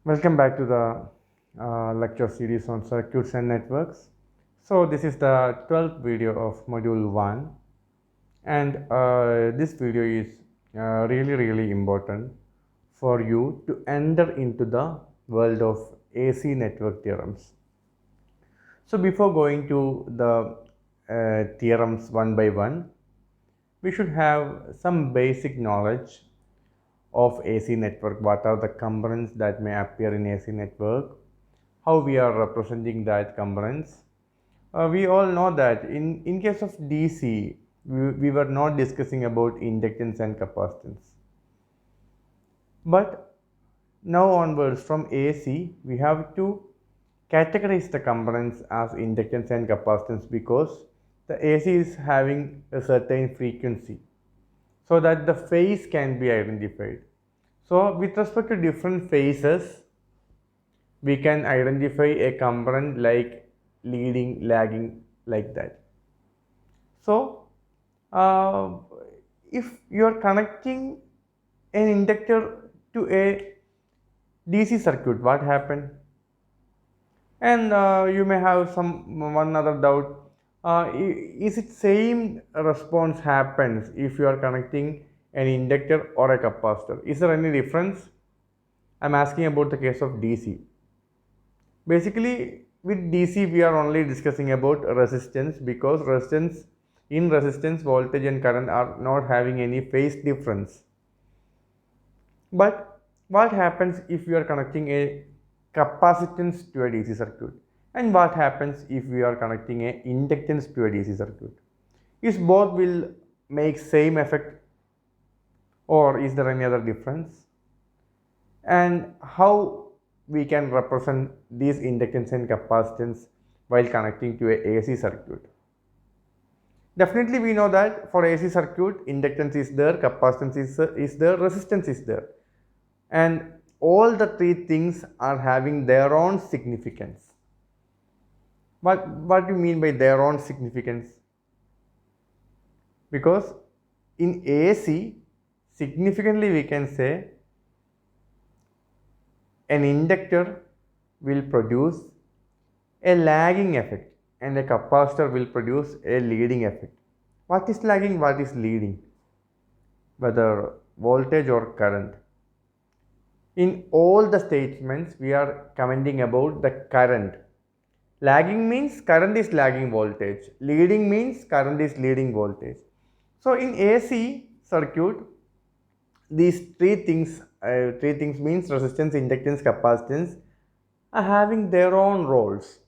Welcome back to the lecture series on circuits and networks. So this is the 12th video of module 1, and this video is really important for you to enter into the world of AC network theorems. So before going to the theorems one by one, we should have some basic knowledge of AC network. What are the components that may appear in AC network? How we are representing that components? We all know that in case of DC, we were not discussing about inductance and capacitance. But now onwards from AC, we have to categorize the components as inductance and capacitance because the AC is having a certain frequency so that the phase can be identified. So with respect to different phases, we can identify a component like leading, lagging, like that. So if you are connecting an inductor to a DC circuit, what happened? And you may have one other doubt. Is it same response happens if you are connecting an inductor or a capacitor? Is there any difference? I'm asking about the case of DC. Basically, with DC we are only discussing about resistance because resistance voltage and current are not having any phase difference. But what happens if we are connecting a capacitance to a DC circuit, and what happens if we are connecting a inductance to a DC circuit? Is both will make same effect, or is there any other difference? And how we can represent these inductance and capacitance while connecting to a AC circuit? Definitely we know that for AC circuit, inductance is there, capacitance is there, resistance is there, and all the three things are having their own significance. What do you mean by their own significance? Because in AC, significantly we can say an inductor will produce a lagging effect and a capacitor will produce a leading effect. What is lagging? What is leading? Whether voltage or current. In all the statements, we are commenting about the current. Lagging means current is lagging voltage. Leading means current is leading voltage. So in AC circuit, these three things means resistance, inductance, capacitance are having their own roles.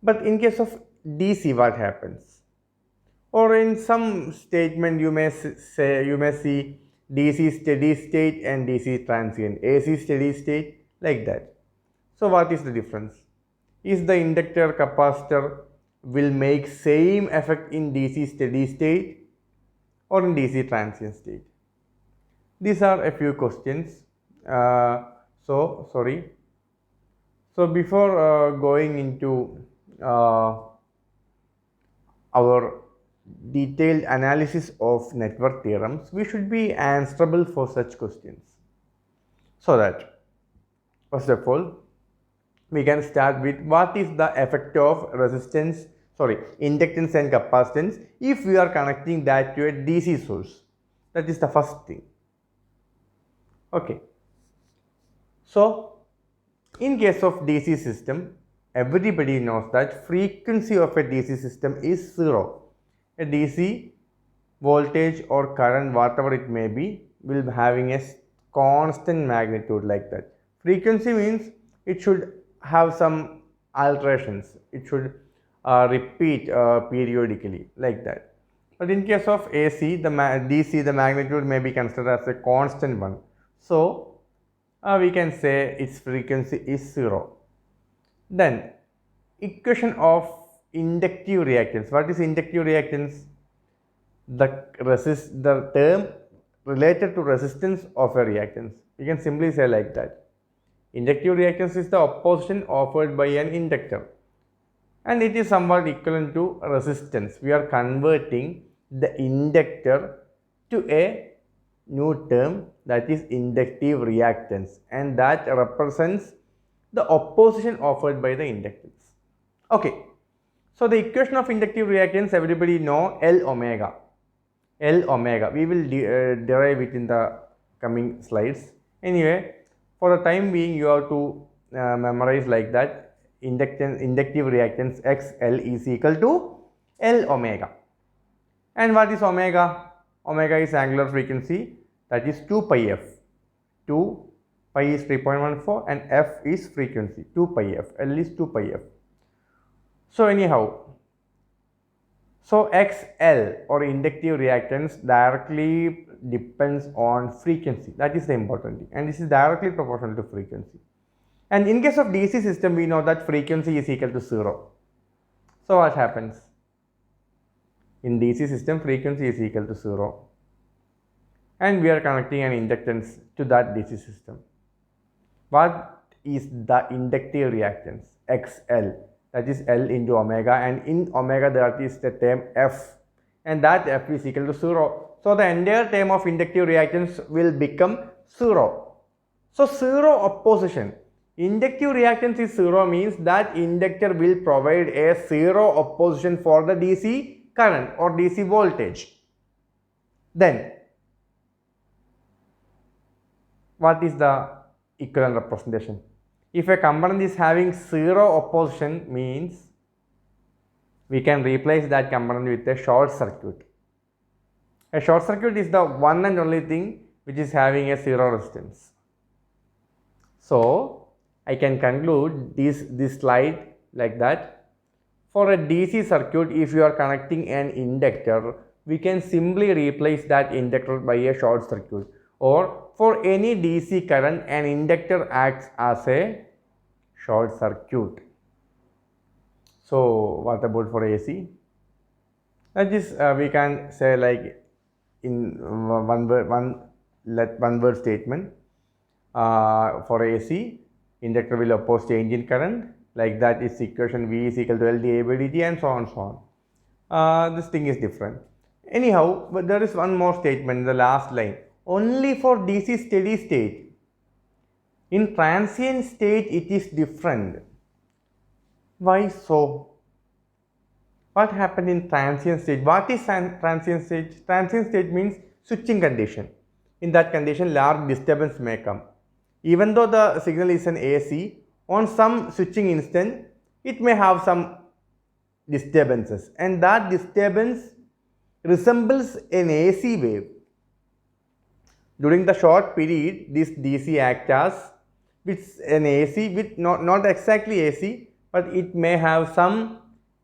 But in case of DC, what happens? Or in some statement, you may see DC steady state and DC transient, AC steady state, like that. So what is the difference? Is the inductor capacitor will make same effect in DC steady state or in DC transient state? These are a few questions. So before going into our detailed analysis of network theorems, we should be answerable for such questions. So that, first of all, we can start with what is the effect of inductance and capacitance if we are connecting that to a DC source. That is the first thing. Okay. So, in case of DC system, everybody knows that frequency of a DC system is 0. A DC voltage or current, whatever it may be, will be having a constant magnitude like that. Frequency means it should have some alterations. It should repeat periodically like that. But in case of AC, DC, the magnitude may be considered as a constant one. So we can say its frequency is 0. Then equation of inductive reactance. What is inductive reactance? The term related to resistance of a reactance. You can simply say like that. Inductive reactance is the opposition offered by an inductor, and it is somewhat equivalent to resistance. We are converting the inductor to a new term, that is inductive reactance, and that represents the opposition offered by the inductance. Okay, so the equation of inductive reactance everybody know, L omega. L omega, we will derive it in the coming slides. Anyway, for the time being you have to memorize like that, inductive reactance XL is equal to L omega. And what is omega? Omega is angular frequency, that is 2 pi f. 2 pi is 3.14 and f is frequency, 2 pi f. L is 2 pi f. So anyhow, so XL or inductive reactance directly depends on frequency. That is the important thing, and this is directly proportional to frequency. And in case of DC system, we know that frequency is equal to 0. So what happens? In DC system, frequency is equal to 0. And we are connecting an inductance to that DC system. What is the inductive reactance? XL. That is L into omega, and in omega there is the term F, and that F is equal to 0. So the entire term of inductive reactance will become 0. So 0 opposition. Inductive reactance is 0 means that inductor will provide a 0 opposition for the DC current or DC voltage. Then what is the equivalent representation? If a component is having 0 opposition, means we can replace that component with a short circuit. A short circuit is the one and only thing which is having a 0 resistance. So I can conclude this slide like that. For a DC circuit, if you are connecting an inductor, we can simply replace that inductor by a short circuit. Or for any DC current, an inductor acts as a short circuit. So what about for AC? That is, we can say like in one word statement. For AC, inductor will oppose change in current. Like that is equation V is equal to L dA by dt, and so on and so on. This thing is different. Anyhow, but there is one more statement in the last line. Only for DC steady state. In transient state it is different. Why so? What happened in transient state? What is transient state? Transient state means switching condition. In that condition, large disturbance may come. Even though the signal is an AC, on some switching instant, it may have some disturbances, and that disturbance resembles an AC wave. During the short period, this DC acts as with an AC, with not exactly AC, but it may have some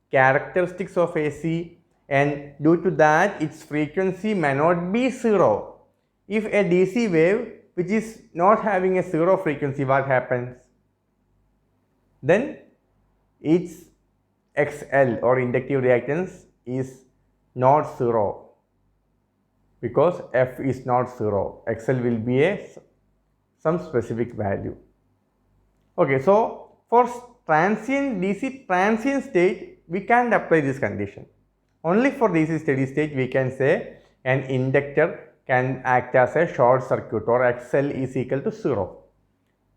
characteristics of AC, and due to that its frequency may not be 0. If a DC wave which is not having a 0 frequency, what happens? Then its XL or inductive reactance is not 0. Because F is not 0, XL will be some specific value. Okay, so for transient DC transient state, we can't apply this condition. Only for DC steady state, we can say an inductor can act as a short circuit, or XL is equal to 0.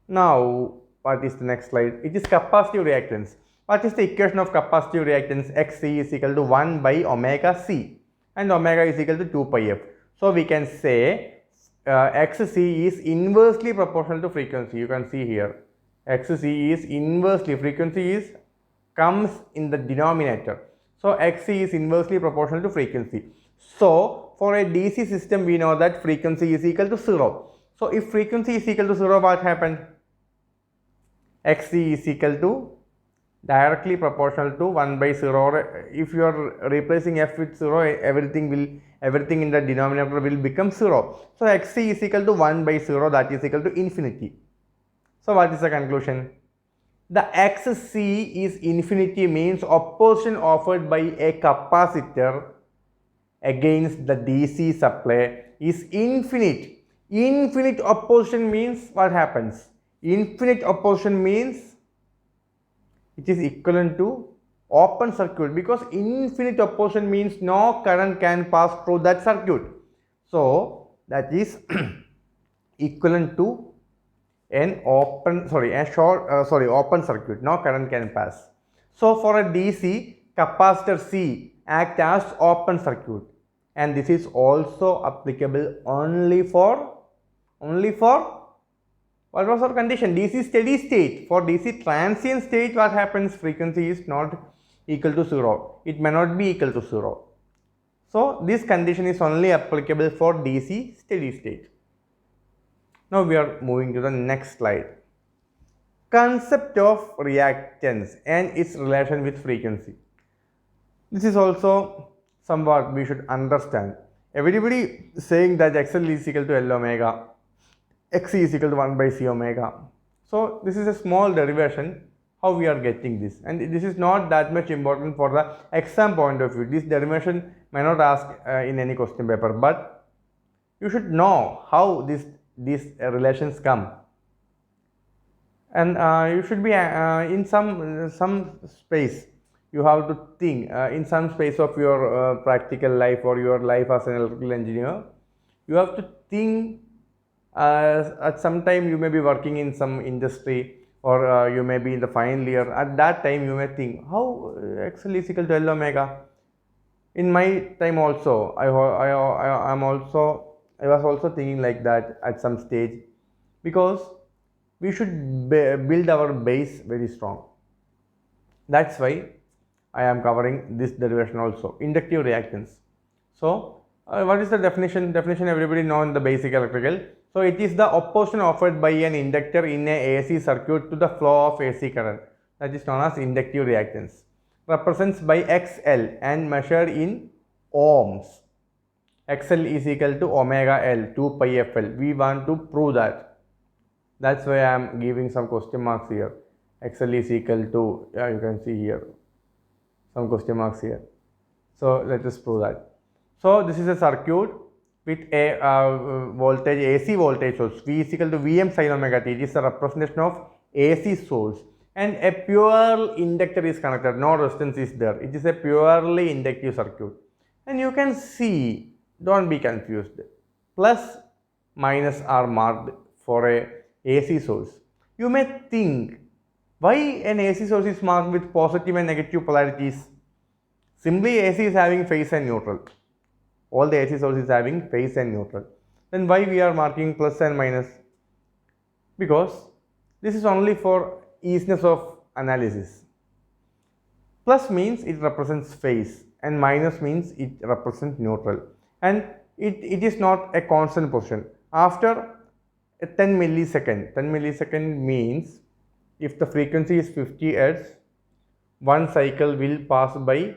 Now, what is the next slide? It is capacitive reactance. What is the equation of capacitive reactance? XC is equal to 1 by omega C, and omega is equal to 2 pi f. So we can say XC is inversely proportional to frequency. You can see here, XC is inversely, frequency comes in the denominator. So XC is inversely proportional to frequency. So for a DC system, we know that frequency is equal to 0. So if frequency is equal to 0, what happened? XC is equal to directly proportional to 1 by 0. If you are replacing f with 0, everything in the denominator will become 0. So XC is equal to 1 by 0, that is equal to infinity. So what is the conclusion? The XC is infinity means opposition offered by a capacitor against the DC supply is infinite. Infinite opposition means what happens? Infinite opposition means it is equivalent to open circuit, because infinite opposition means no current can pass through that circuit. So that is equivalent to open circuit, no current can pass. So for a DC, capacitor C act as open circuit, and this is also applicable only for what was our condition? DC steady state. For DC transient state, what happens? Frequency is not equal to 0. It may not be equal to 0. So this condition is only applicable for DC steady state. Now we are moving to the next slide. Concept of reactance and its relation with frequency. This is also somewhat we should understand. Everybody saying that XL is equal to L omega, XC is equal to 1 by C omega. So this is a small derivation how we are getting this, and this is not that much important for the exam point of view. This derivation may not ask in any question paper, but you should know how these relations come, and you should be in some space. You have to think in some space of your practical life or your life as an electrical engineer. You have to think. At some time you may be working in some industry, or you may be in the final year. At that time you may think how XL is equal to L omega. In my time also, I was also thinking like that at some stage, because we should build our base very strong. That's why I am covering this derivation also, inductive reactance. So what is the definition? Definition everybody know in the basic electrical. So it is the opposition offered by an inductor in a AC circuit to the flow of AC current. That is known as inductive reactance. Represents by XL and measured in ohms. XL is equal to omega L 2 pi FL. We want to prove that. That's why I am giving some question marks here. XL is equal to, you can see here some question marks here. So let us prove that. So this is a circuit with a voltage, AC voltage source. V is equal to Vm sin omega t. It is a representation of AC source, and a pure inductor is connected. No resistance is there. It is a purely inductive circuit, and you can see. Don't be confused. Plus, minus are marked for a AC source. You may think, why an AC source is marked with positive and negative polarities? Simply AC is having phase and neutral. All the AC sources is having phase and neutral. Then why we are marking plus and minus? Because this is only for easiness of analysis. Plus means it represents phase, and minus means it represents neutral. And it is not a constant position. After a 10 millisecond means if the frequency is 50 Hz, one cycle will pass by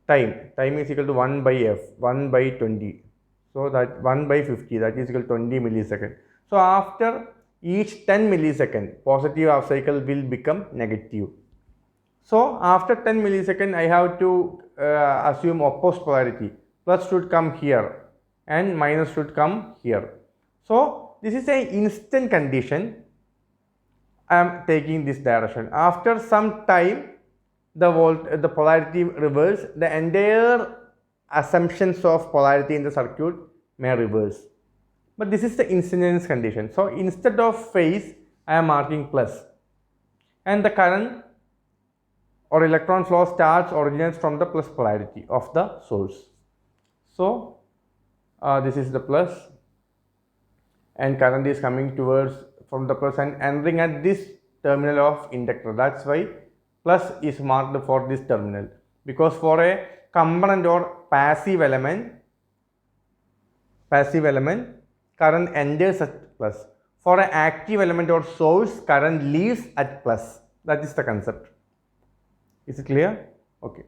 time is equal to 1 by f, 1 by 20. So that 1 by 50, that is equal to 20 millisecond. So after each 10 millisecond, positive half cycle will become negative. So after 10 millisecond, I have to assume opposite polarity. Plus should come here and minus should come here. So this is an instant condition. I am taking this direction. After some time, the polarity reverse, the entire assumptions of polarity in the circuit may reverse. But this is the instantaneous condition. So instead of phase, I am marking plus. And the current or electron flow originates from the plus polarity of the source. So this is the plus, and current is coming towards from the plus and entering at this terminal of inductor. That's why plus is marked for this terminal, because for a component or passive element current enters at plus. For an active element or source, current leaves at plus. That is the concept. Is it clear? Okay.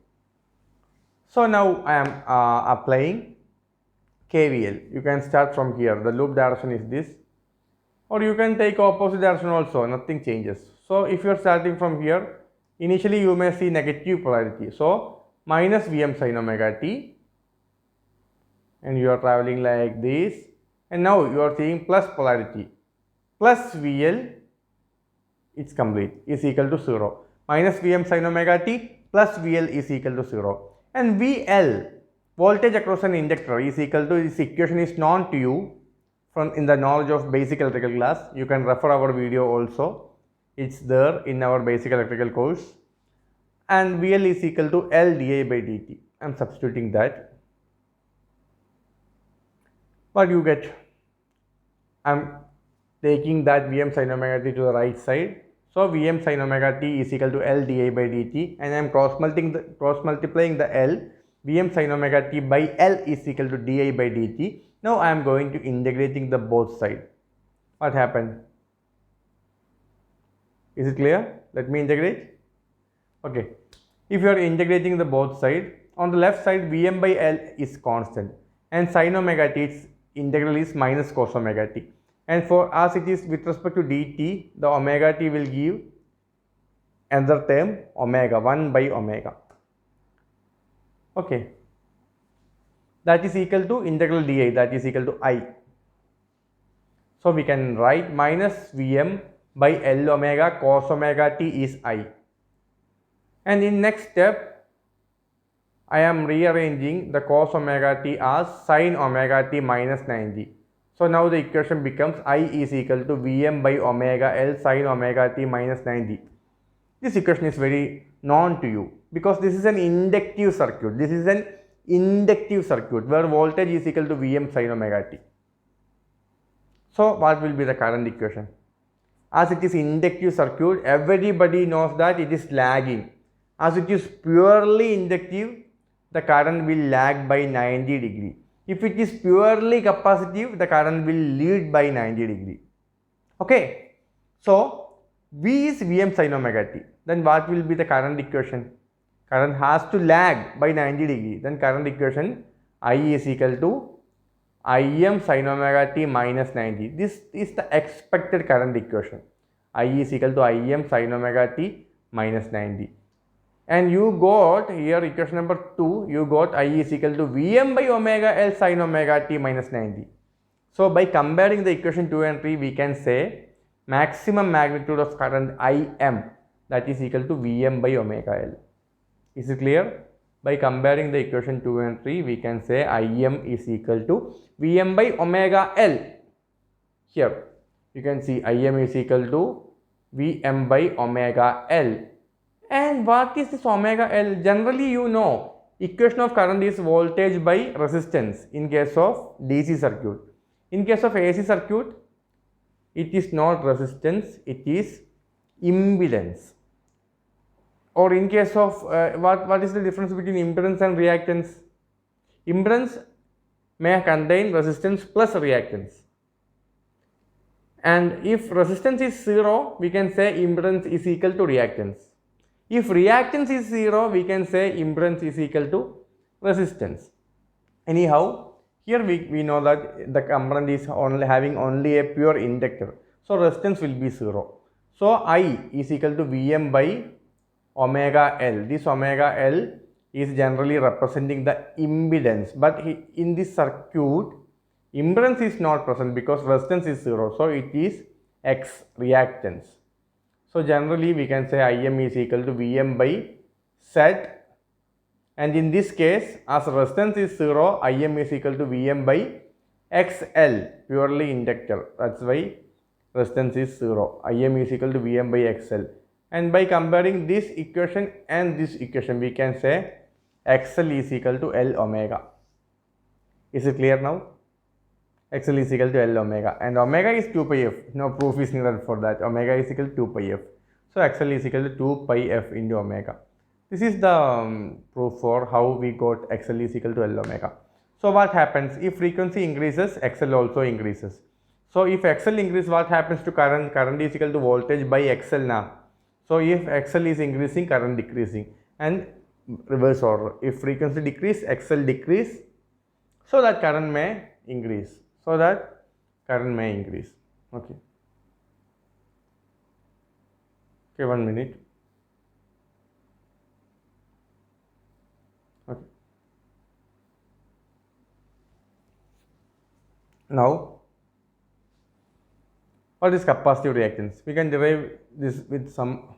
So now I am applying KVL. You can start from here. The loop direction is this, or you can take opposite direction also. Nothing changes. So if you are starting from here, initially you may see negative polarity. So minus Vm sin omega t, and you are traveling like this, and now you are seeing plus polarity. Plus VL, it's complete, is equal to 0. Minus Vm sin omega t plus VL is equal to 0. And VL voltage across an inductor is equal to, this equation is known to you from in the knowledge of basic electrical class. You can refer our video also, it's there in our basic electrical course. And VL is equal to L di by dt. I am substituting that. What you get? I am taking that Vm sin omega t to the right side. So Vm sin omega t is equal to L di by dt, and I am cross multiplying the L. Vm sin omega t by L is equal to di by dt. Now I am going to integrating the both side. What happened? Is it clear? Let me integrate. Okay. If you are integrating the both side, on the left side Vm by L is constant, and sin omega t, its integral is minus cos omega t. And for as it is with respect to dt, the omega t will give another term omega, 1 by omega. Okay. That is equal to integral di, that is equal to I. So we can write minus Vm by L omega cos omega t is I. And in next step, I am rearranging the cos omega t as sin omega t minus 90. So now the equation becomes I is equal to Vm by omega L sin omega t minus 90. This equation is very known to you because this is an inductive circuit. This is an inductive circuit where voltage is equal to Vm sin omega t. So what will be the current equation? As it is inductive circuit, everybody knows that it is lagging. As it is purely inductive, the current will lag by 90 degree. If it is purely capacitive, the current will lead by 90 degree. Okay. So V is Vm sin omega t. Then what will be the current equation? Current has to lag by 90 degree. Then current equation I is equal to Im sin omega t minus 90. This is the expected current equation. I is equal to Im sin omega t minus 90. And you got here equation number 2, you got I is equal to Vm by omega L sin omega t minus 90. So by comparing the equation 2 and 3, we can say maximum magnitude of current Im, that is equal to Vm by omega L. Is it clear? By comparing the equation 2 and 3, we can say Im is equal to Vm by omega L. Here you can see Im is equal to Vm by omega L. And what is this omega L? Generally you know, equation of current is voltage by resistance in case of DC circuit. In case of AC circuit, it is not resistance, it is impedance. Or in case of what is the difference between impedance and reactance? Impedance may contain resistance plus reactance. And if resistance is 0, we can say impedance is equal to reactance. If reactance is 0, we can say impedance is equal to resistance. Anyhow, here we know that the component is having only a pure inductor. So resistance will be 0. So I is equal to Vm by omega L. This omega L is generally representing the impedance. But in this circuit, impedance is not present because resistance is 0. So it is X reactance. So generally we can say Im is equal to Vm by Z, and in this case as resistance is 0, Im is equal to Vm by XL, purely inductor. That's why resistance is 0. Im is equal to Vm by XL. And by comparing this equation and this equation, we can say XL is equal to L omega. Is it clear now? XL is equal to L omega, and omega is 2 pi f. No proof is needed for that. Omega is equal to 2 pi f. So XL is equal to 2 pi f into omega. This is the proof for how we got XL is equal to L omega. So what happens if frequency increases, XL also increases. So if XL increases, what happens to current? Current is equal to voltage by XL now. So if XL is increasing, current decreasing, and reverse order. If frequency decrease, XL decrease, so that current may increase. Okay. Okay, 1 minute. Okay. Now, what is capacitive reactance? We can derive this with some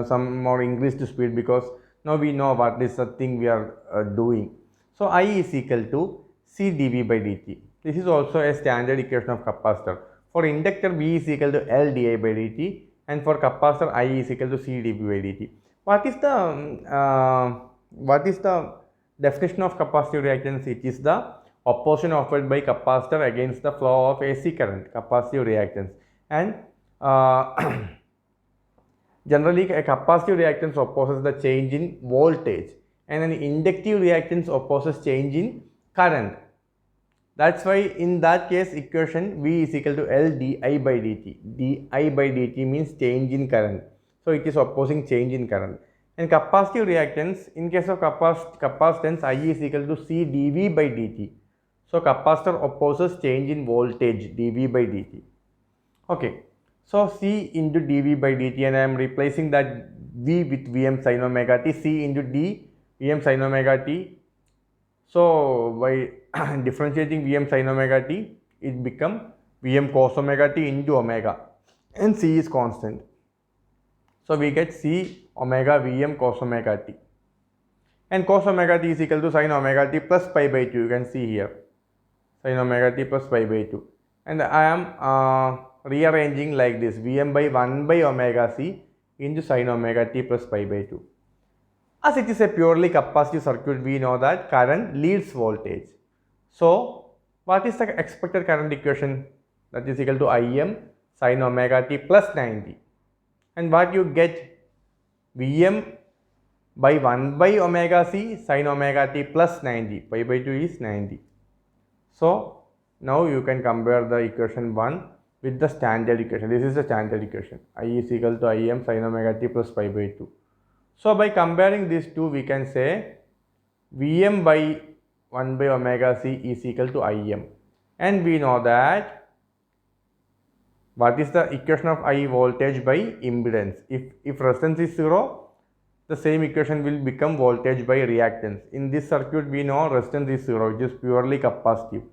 some more increased speed because now we know what is the thing we are doing. So I is equal to C dV by dt. This is also a standard equation of capacitor. For inductor, V is equal to L di by dt, and for capacitor, I is equal to C dV by dt. What is the definition of capacitive reactance? It is the opposition offered by capacitor against the flow of AC current, capacitive reactance. And generally, a capacitive reactance opposes the change in voltage, and an inductive reactance opposes change in current. That's why in that case equation V is equal to L di by dt. Di by dt means change in current. So it is opposing change in current. And capacitive reactance, in case of capacitance, I is equal to C dV by dt. So capacitor opposes change in voltage dV by dt. Okay. So C into dV by dt, and I am replacing that V with Vm sin omega t, C into d Vm sin omega t. So by differentiating Vm sin omega t, it become Vm cos omega t into omega, and C is constant. So we get C omega Vm cos omega t, and cos omega t is equal to sin omega t plus pi by 2. You can see here sin omega t plus pi by 2, and I am rearranging like this: Vm by 1 by omega c into sin omega t plus pi by 2. As it is a purely capacitive circuit, we know that current leads voltage. So what is the expected current equation? That is equal to Im sin omega t plus 90. And what you get? Vm by 1 by omega c sin omega t plus 90. Pi by 2 is 90. So now you can compare the equation 1 with the standard equation. This is the standard equation. I is equal to Im sin omega t plus pi by 2. So by comparing these two, we can say Vm by 1 by omega c is equal to Im. And we know that what is the equation of I? Voltage by impedance. If resistance is 0, the same equation will become voltage by reactance. In this circuit, we know resistance is 0, it is purely capacitive.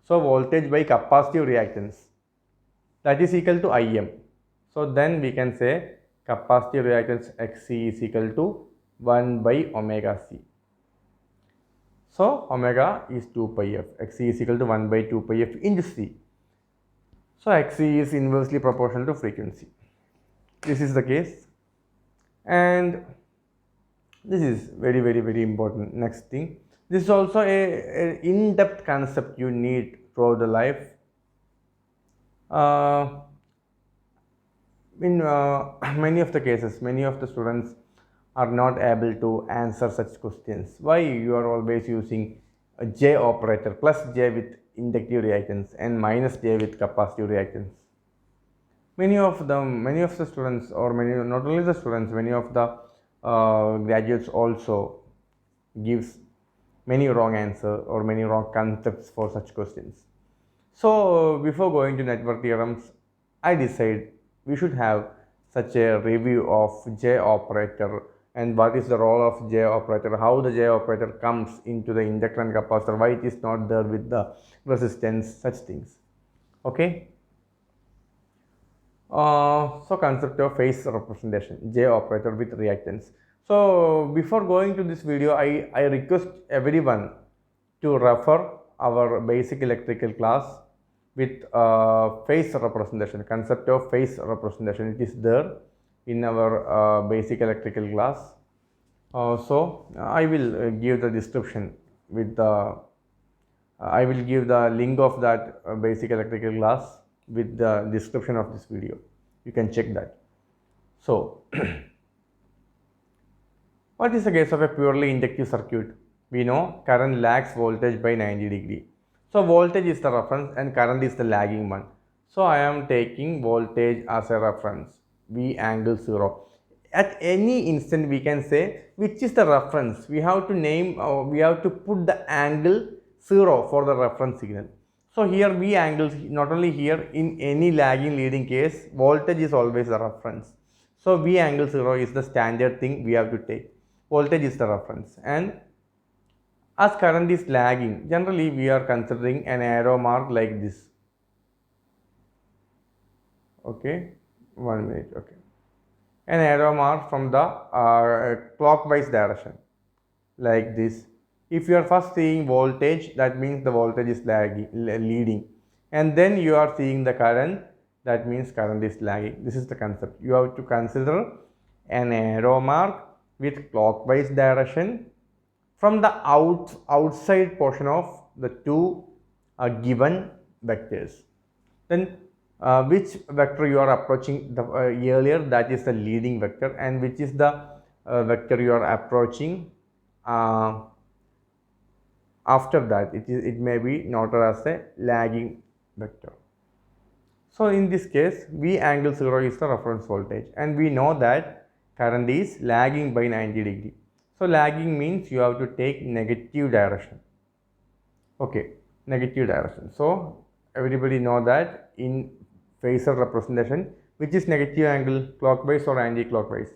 So voltage by capacitive reactance, that is equal to Im. So then we can say capacitive reactance Xc is equal to 1 by omega c. So omega is 2 pi f. Xc is equal to 1 by 2 pi f into c. So Xc is inversely proportional to frequency. This is the case, and this is very important. Next thing, this is also a in-depth concept you need throughout the life. In many of the cases, many of the students are not able to answer such questions. Why? You are always using a J operator, plus J with inductive reactance and minus J with capacitive reactance. Many of the students, or not only the students, many of the graduates also gives many wrong answer or many wrong concepts for such questions. So before going to network theorems, I decide we should have such a review of J operator and what is the role of J operator, how the J operator comes into the inductor and capacitor, why it is not there with the resistance, such things. Okay. So concept of phase representation, J operator with reactance. So before going to this video, I request everyone to refer our basic electrical class with phase representation, concept of phase representation. It is there in our basic electrical class. So I will give the description with the, I will give the link of that basic electrical class with the description of this video. You can check that. So what is the case of a purely inductive circuit? We know current lags voltage by 90 degree. So voltage is the reference and current is the lagging one. So I am taking voltage as a reference, V angle 0. At any instant we can say which is the reference. We have to name, we have to put the angle 0 for the reference signal. So here V angles, not only here, in any lagging leading case, voltage is always the reference. So V angle 0 is the standard thing we have to take. Voltage is the reference, and as current is lagging, generally we are considering an arrow mark like this. Okay, 1 minute. Okay, an arrow mark from the clockwise direction like this. If you are first seeing voltage, that means the voltage is leading, and then you are seeing the current, that means current is lagging. This is the concept. You have to consider an arrow mark with clockwise direction from the outside portion of the two given vectors. Then which vector you are approaching the earlier, that is the leading vector, and which is the vector you are approaching after that, it may be noted as a lagging vector. So in this case, V angle 0 is the reference voltage, and we know that current is lagging by 90 degree. So lagging means you have to take negative direction. Okay, negative direction. So everybody know that in phasor representation, which is negative angle, clockwise or anti-clockwise?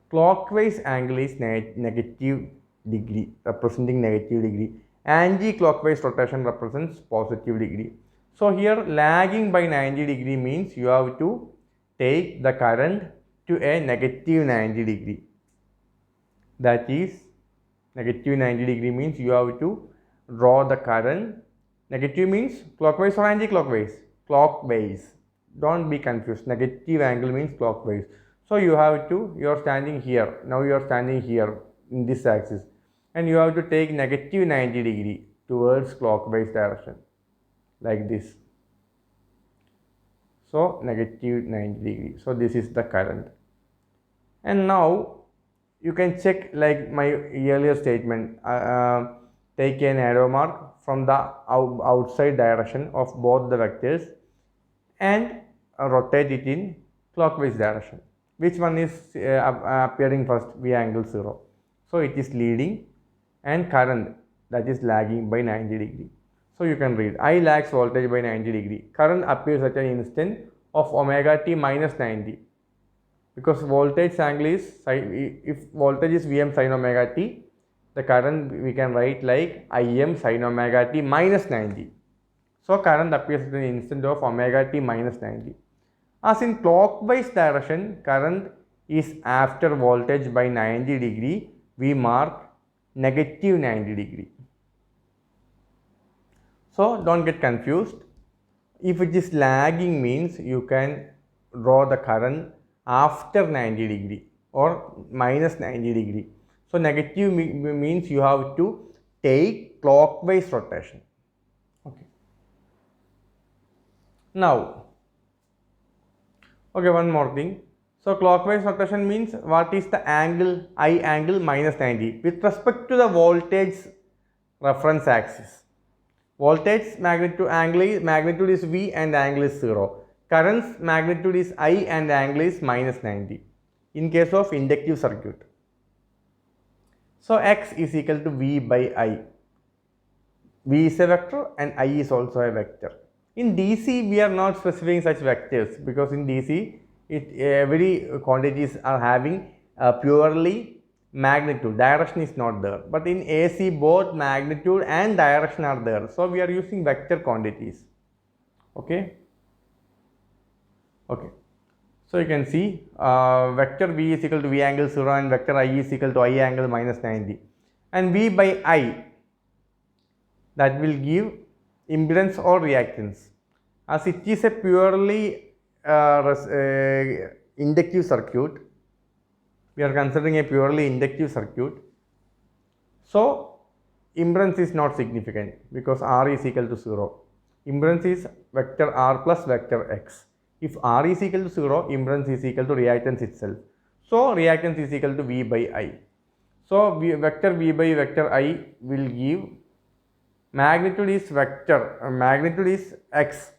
Clockwise angle is negative degree, representing negative degree. Anti-clockwise rotation represents positive degree. So here lagging by 90 degree means you have to take the current to a negative 90 degree. That is, negative 90 degree means you have to draw the current. Negative means clockwise or anti-clockwise? Clockwise. Don't be confused. Negative angle means clockwise. So you have to, you are standing here. Now you are standing here in this axis, and you have to take negative 90 degree towards clockwise direction, like this. So negative 90 degree. So this is the current. And now you can check like my earlier statement. Take an arrow mark from the outside direction of both the vectors and rotate it in clockwise direction. Which one is appearing first? V angle 0. So it is leading, and current, that is lagging by 90 degree. So you can read, I lags voltage by 90 degree. Current appears at an instant of omega t minus 90. Because voltage angle is, if voltage is Vm sin omega t, the current we can write like Im sin omega t minus 90. So current appears at an instant of omega t minus 90. As in clockwise direction, current is after voltage by 90 degree, we mark negative 90 degree. So don't get confused. If it is lagging means you can draw the current after 90 degree or minus 90 degree. So negative means you have to take clockwise rotation. Okay. Now, okay, one more thing. So clockwise rotation means what is the angle? I angle minus 90 with respect to the voltage reference axis. Voltage magnitude is V and angle is 0. Current's magnitude is I and angle is minus 90 in case of inductive circuit. So X is equal to V by I. V is a vector and I is also a vector. In DC, we are not specifying such vectors because in DC, every quantities are having purely magnitude. Direction is not there. But in AC, both magnitude and direction are there. So we are using vector quantities. Okay. Okay. So you can see vector V is equal to V angle 0 and vector I is equal to I angle minus 90. And V by I, that will give impedance or reactance. As it is a purely inductive circuit, we are considering a purely inductive circuit. So impedance is not significant because R is equal to 0. Impedance is vector R plus vector X. If R is equal to 0, impedance is equal to reactance itself. So reactance is equal to V by I. So vector V by vector I will give magnitude is vector, magnitude is X,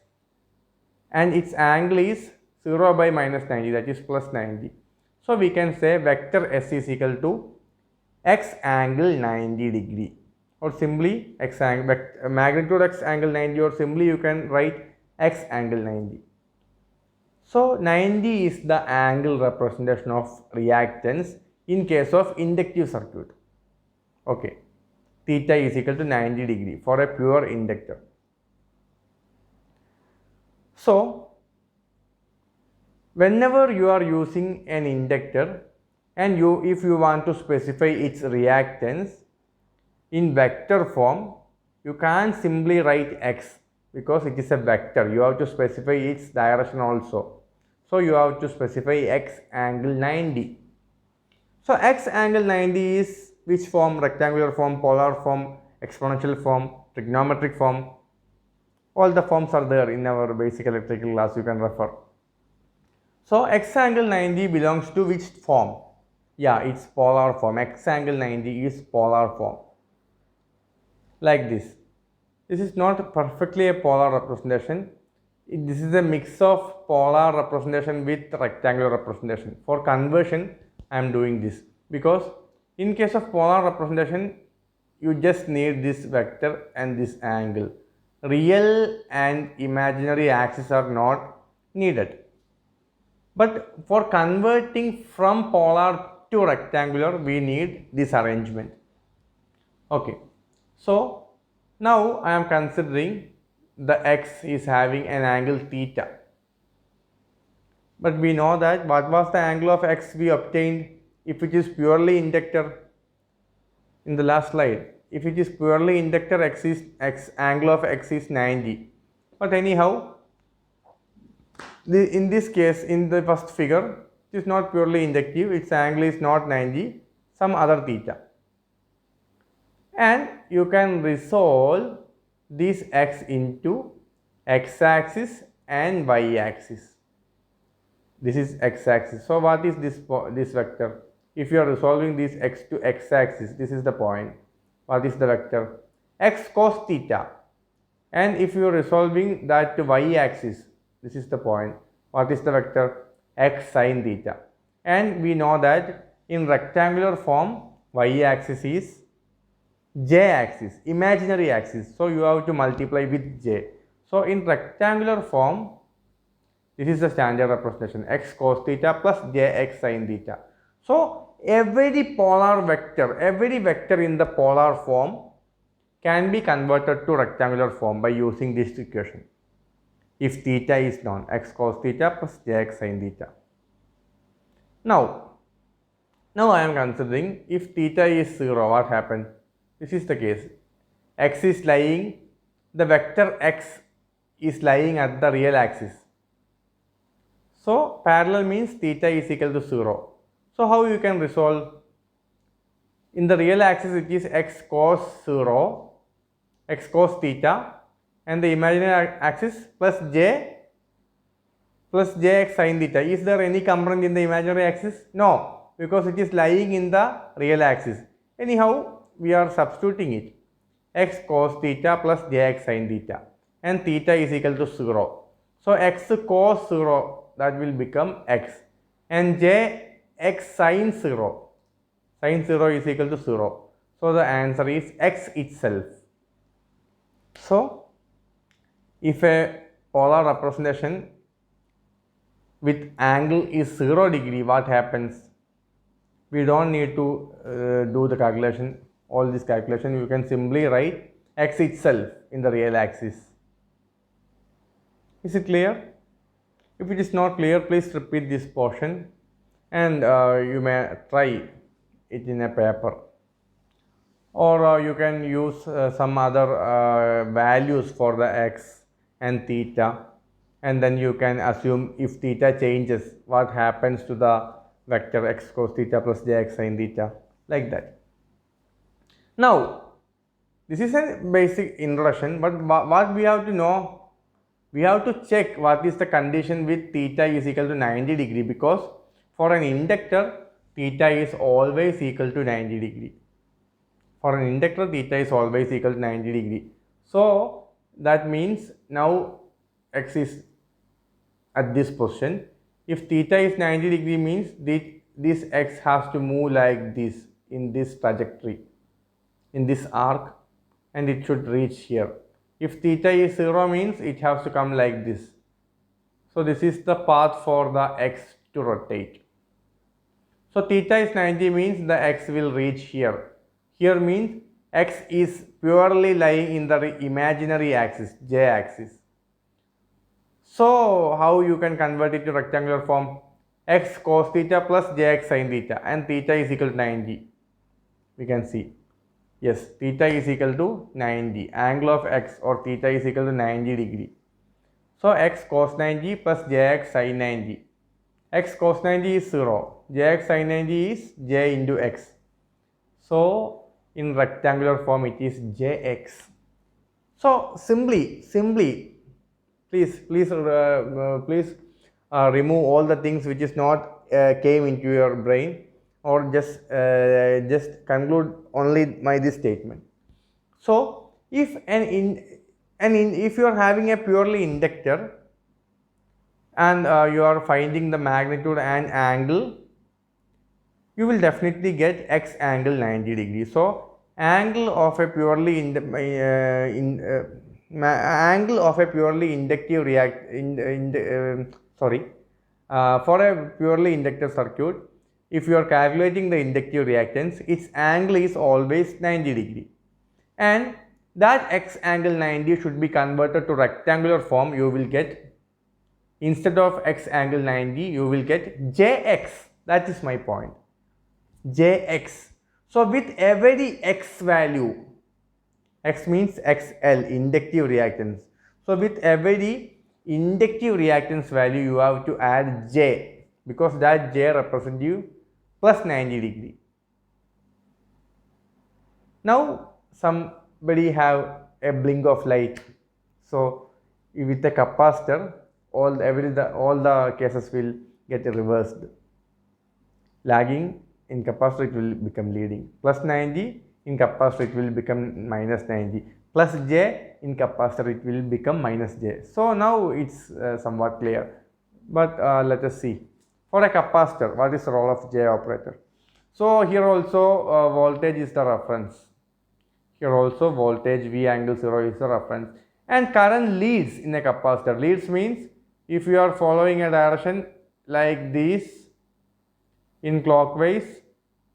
and its angle is 0 by minus 90, that is plus 90. So we can say vector S is equal to X angle 90 degree, or simply X angle, magnitude X angle 90, or simply you can write X angle 90. So 90 is the angle representation of reactance in case of inductive circuit. Okay. Theta is equal to 90 degree for a pure inductor. So whenever you are using an inductor and if you want to specify its reactance, in vector form, you can't simply write x because it is a vector. You have to specify its direction also. So you have to specify x angle 90. So x angle 90 is which form? Rectangular form, polar form, exponential form, trigonometric form. All the forms are there in our basic electrical class, you can refer. So x angle 90 belongs to which form? Yeah, it's polar form. X angle 90 is polar form. Like this. This is not perfectly a polar representation. This is a mix of polar representation with rectangular representation. For conversion, I am doing this because in case of polar representation, you just need this vector and this angle. Real and imaginary axes are not needed. But for converting from polar to rectangular, we need this arrangement. Okay. So now I am considering the x is having an angle theta. But we know that what was the angle of x we obtained if it is purely inductor in the last slide. If it is purely inductor, angle of x is 90. But anyhow, in this case, in the first figure, it is not purely inductive, its angle is not 90, some other theta. And you can resolve this x into x-axis and y-axis. This is x-axis. So what is this vector? If you are resolving this x to x-axis, this is the point. What is the vector? X cos theta. And if you are resolving that to y-axis, this is the point. What is the vector? X sin theta. And we know that in rectangular form, y-axis is j-axis, imaginary axis. So you have to multiply with j. So in rectangular form, this is the standard representation, x cos theta plus jx sin theta. So every polar vector, every vector in the polar form can be converted to rectangular form by using this equation. If theta is known, x cos theta plus jx sin theta. Now I am considering if theta is 0, what happens? This is the case. X is lying, the vector x is lying at the real axis. So parallel means theta is equal to 0. So how you can resolve? In the real axis it is x cos 0, x cos theta, and the imaginary axis plus jx sin theta. Is there any component in the imaginary axis? No, because it is lying in the real axis. Anyhow, we are substituting it. X cos theta plus jx sin theta, and theta is equal to 0. So x cos 0, that will become x, and jx sin 0. Sin 0 is equal to 0. So the answer is x itself. So if a polar representation with angle is 0 degree, what happens? We don't need to do the calculation, all this calculation. You can simply write x itself in the real axis. Is it clear? If it is not clear, please repeat this portion, and you may try it in a paper, or you can use some other values for the x and theta, and then you can assume if theta changes, what happens to the vector x cos theta plus jx sin theta, like that. Now this is a basic introduction, but what we have to know, we have to check what is the condition with theta is equal to 90 degree, because for an inductor theta is always equal to 90 degree. For an inductor theta is always equal to 90 degree. So that means now x is at this position. If theta is 90 degree means this x has to move like this in this trajectory, in this arc, and it should reach here. If theta is 0 means it has to come like this. So this is the path for the x to rotate. So theta is 90 means the x will reach here. Here means x is purely lying in the imaginary axis, j axis. So how you can convert it to rectangular form? X cos theta plus jx sin theta, and theta is equal to 90. We can see. Yes, theta is equal to 90. Angle of x or theta is equal to 90 degree. So x cos 90 plus jx sin 90. X cos 90 is 0. Jx sin 90 is j into x. So in rectangular form it is jx. So simply, please remove all the things which is not came into your brain, or just conclude only by this statement. So if if you are having a purely inductor and you are finding the magnitude and angle, you will definitely get x angle 90 degrees. So angle of a purely angle of a purely inductive for a purely inductive circuit, if you are calculating the inductive reactance, its angle is always 90 degree, and that x angle 90 should be converted to rectangular form. You will get, instead of x angle 90, you will get jx. That is my point, jx. So with every x value, x means xl, inductive reactance. So with every inductive reactance value, you have to add j, because that j represents you plus 90 degree. Now somebody have a blink of light. So with a capacitor, all the cases will get reversed. Lagging in capacitor, it will become leading. Plus 90 in capacitor, it will become minus 90. Plus j in capacitor, it will become minus j. So now it's somewhat clear. But let us see. For a capacitor, what is the role of j operator? So here also voltage is the reference. Here also voltage V angle 0 is the reference. And current leads in a capacitor. Leads means if you are following a direction like this, in clockwise,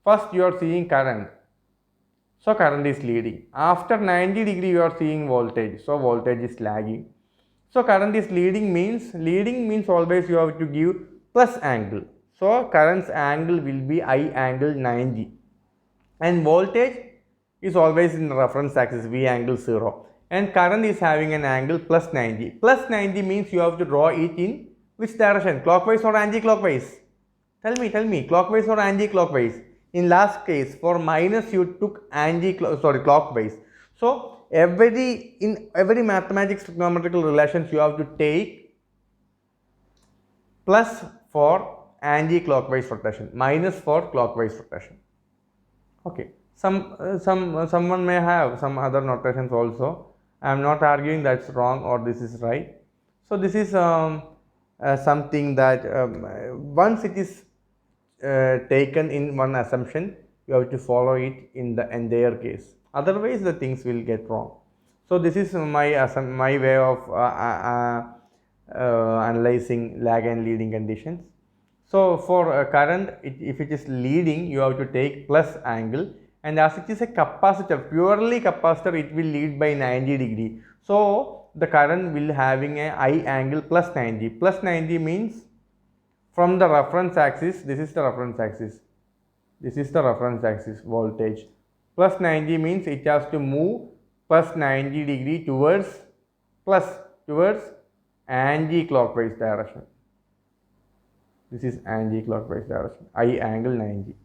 first you are seeing current. So current is leading. After 90 degree you are seeing voltage. So voltage is lagging. So current is leading means always you have to give plus angle. So current's angle will be I angle 90. And voltage is always in reference axis V angle 0. And current is having an angle plus 90. Plus 90 means you have to draw it in which direction? Clockwise or anti-clockwise? Tell me, clockwise or anti-clockwise? In last case, for minus you took clockwise. So in every mathematics trigonometrical relations you have to take plus for anti-clockwise rotation, minus for clockwise rotation. Okay. Someone may have some other notations also. I am not arguing that's wrong or this is right. So this is something that once it is taken in one assumption, you have to follow it in the entire case. Otherwise, the things will get wrong. So this is my way of analyzing lag and leading conditions. So for current, if it is leading, you have to take plus angle, and as it is a capacitor, purely capacitor, it will lead by 90 degree. So the current will having a I angle plus 90. Plus 90 means from the reference axis, this is the reference axis. This is the reference axis voltage. Plus 90 means it has to move plus 90 degree towards anti-clockwise direction. This is anti-clockwise direction. I angle 90.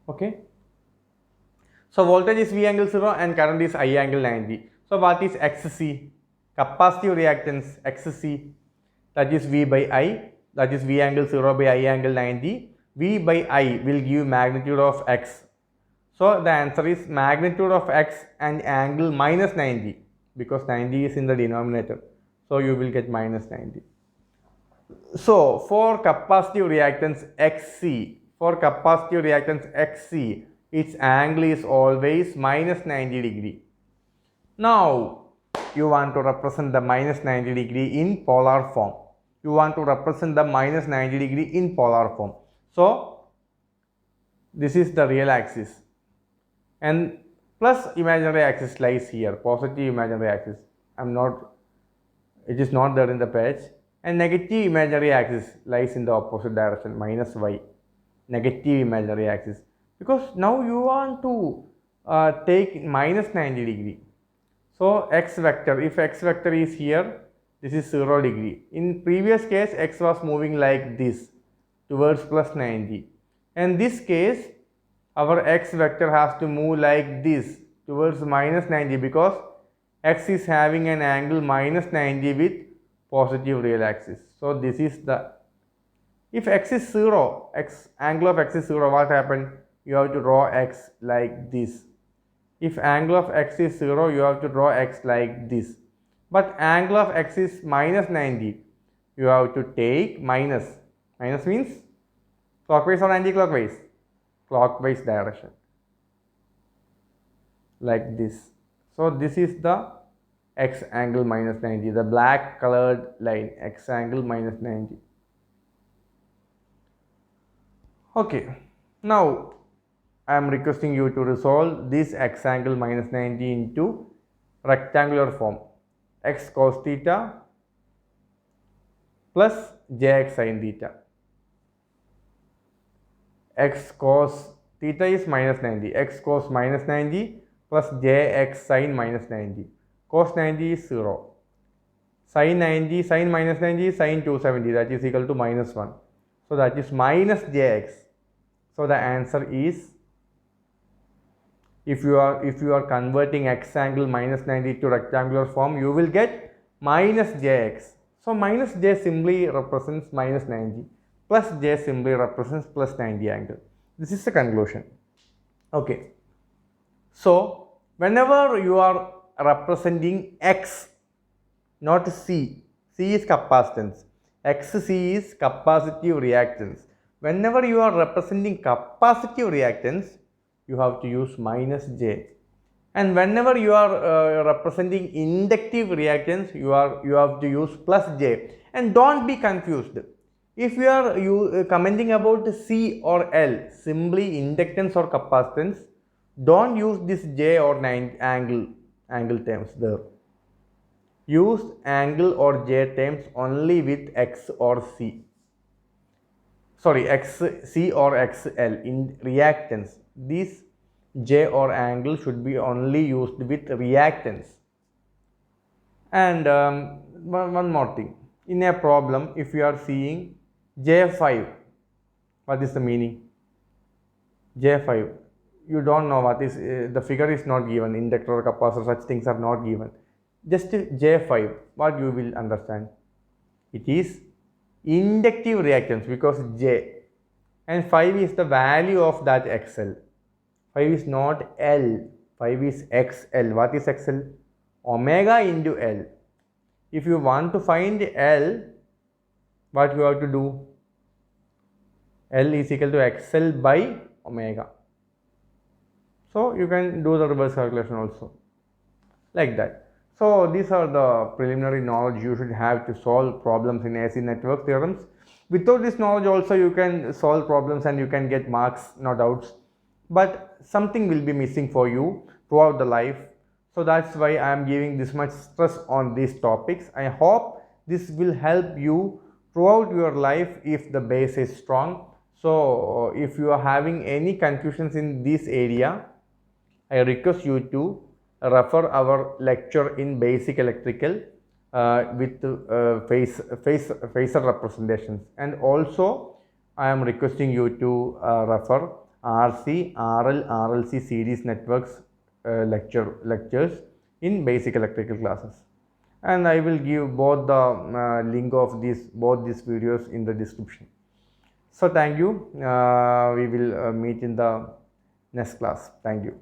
Okay. So voltage is V angle 0 and current is I angle 90. So what is XC? Capacitive reactance XC, that is V by I, that is V angle 0 by I angle 90. V by I will give magnitude of X. So the answer is magnitude of X and angle minus 90, because 90 is in the denominator. So you will get minus 90. So for capacitive reactance XC, its angle is always minus 90 degree. Now you want to represent the minus 90 degree in polar form. So this is the real axis, and plus imaginary axis lies here, positive imaginary axis. It is not there in the page. And negative imaginary axis lies in the opposite direction, minus y, negative imaginary axis. Because now you want to take minus 90 degree. So x vector, if x vector is here, this is 0 degree. In previous case, x was moving like this towards plus 90. And this case, our x vector has to move like this towards minus 90 because x is having an angle minus 90 with positive real axis. So this is the, if x is 0, angle of x is 0, what happened? You have to draw x like this. If angle of x is 0, you have to draw x like this. But angle of x is minus 90. You have to take minus. Minus means clockwise or anti-clockwise? Clockwise direction. Like this. So this is the x angle minus 90. The black colored line, x angle minus 90. Okay. Now I am requesting you to resolve this x angle minus 90 into rectangular form. X cos theta plus jx sin theta. X cos theta is minus 90. X cos minus 90 plus jx sin minus 90. Cos 90 is 0. Sin 90, sin minus 90 is sin 270. That is equal to minus 1. So that is minus jx. So the answer is, if you are converting x angle minus 90 to rectangular form, you will get minus jx. So minus j simply represents minus 90, plus j simply represents plus 90 angle. This is the conclusion. Okay. So whenever you are representing x, not c, c is capacitance, xc is capacitive reactance. Whenever you are representing capacitive reactance, you have to use minus j. And whenever you are representing inductive reactance, you have to use plus j. And don't be confused. If you are commenting about C or L, simply inductance or capacitance, don't use this j or angle terms there. Use angle or j terms only with x or c. Sorry, xc or xl in reactance. This j or angle should be only used with reactance. And one more thing. In a problem, if you are seeing J5, what is the meaning? J5, you don't know what is, the figure is not given, inductor or capacitor, such things are not given. Just J5, what you will understand? It is inductive reactance because J, and 5 is the value of that XL. 5 is not L, 5 is XL. What is XL? Omega into L. If you want to find L, what you have to do? L is equal to XL by omega. So you can do the reverse calculation also, like that. So these are the preliminary knowledge you should have to solve problems in AC network theorems. Without this knowledge also you can solve problems and you can get marks, no doubts. But something will be missing for you throughout the life. So that's why I am giving this much stress on these topics. I hope this will help you throughout your life if the base is strong. So if you are having any confusions in this area, I request you to refer our lecture in basic electrical with phasor representations, and also I am requesting you to refer RC, RL, RLC series networks lectures in basic electrical classes, and I will give both the link of both these videos in the description. So thank you. We will meet in the next class. Thank you.